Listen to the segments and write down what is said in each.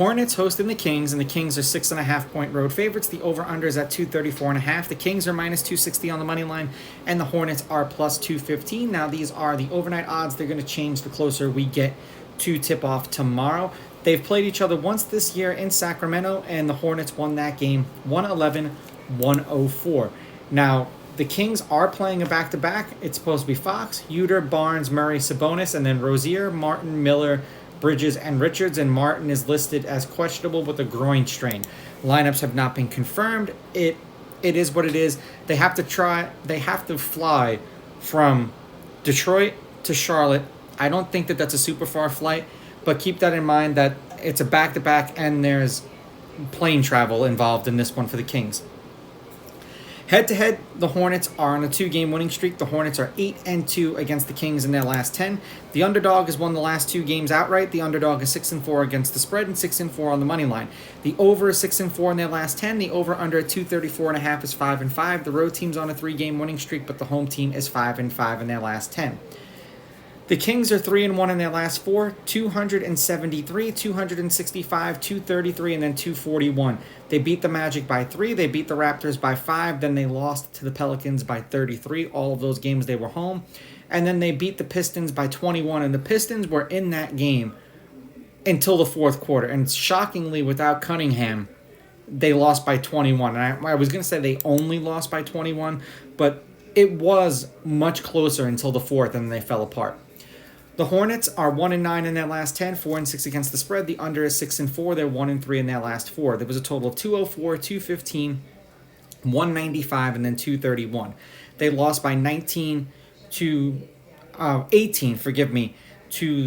Hornets hosting the Kings, and the Kings are 6.5-point road favorites. The over-under is at 234.5. The Kings are minus 260 on the money line, and the Hornets are plus 215. Now, these are the overnight odds. They're going to change the closer we get to tip-off tomorrow. They've played each other once this year in Sacramento, and the Hornets won that game 111-104. Now, the Kings are playing a back-to-back. It's supposed to be Fox, Uter, Barnes, Murray, Sabonis, and then Rozier, Martin, Miller, Bridges, and Richards, and Martin is listed as questionable with a groin strain. Lineups have not been confirmed. It is what it is. They have to fly from Detroit to Charlotte. I don't think that that's a super far flight, but keep that in mind that it's a back-to-back and there's plane travel involved in this one for the Kings. Head-to-head, the Hornets are on a 2-game winning streak. The Hornets are 8-2 against the Kings in their last 10. The underdog has won the last 2 games outright. The underdog is 6-4 against the spread and 6-4 on the money line. The over is 6-4 in their last 10. The over-under at 234.5 is 5-5. The road team's on a 3-game winning streak, but the home team is 5-5 in their last 10. The Kings are 3-1 in their last 4, 273, 265, 233, and then 241. They beat the Magic by 3, they beat the Raptors by 5, then they lost to the Pelicans by 33. All of those games they were home. And then they beat the Pistons by 21, and the Pistons were in that game until the fourth quarter. And shockingly, without Cunningham, they lost by 21. And I was going to say they only lost by 21, but it was much closer until the fourth, and they fell apart. The Hornets are 1-9 in their last 10, 4-6 against the spread. The under is 6-4. They're 1-3 in their last 4. There was a total of 204, 215, 195, and then 231. They lost by 18, to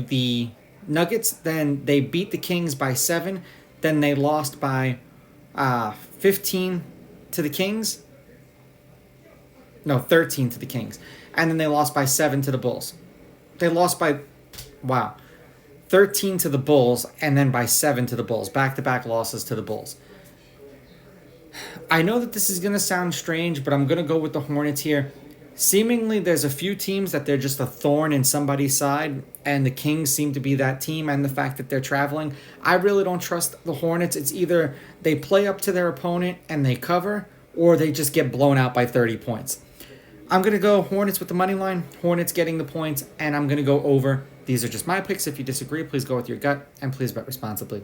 the Nuggets. Then they beat the Kings by 7. Then they lost by 15 to the Kings. No, 13 to the Kings. And then they lost by 7 to the Bulls. They lost by, 13 to the Bulls and then by 7 to the Bulls. Back-to-back losses to the Bulls. I know that this is going to sound strange, but I'm going to go with the Hornets here. Seemingly, there's a few teams that they're just a thorn in somebody's side, and the Kings seem to be that team, and the fact that they're traveling. I really don't trust the Hornets. It's either they play up to their opponent and they cover, or they just get blown out by 30 points. I'm going to go Hornets with the money line, Hornets getting the points, and I'm going to go over. These are just my picks. If you disagree, please go with your gut, and please bet responsibly.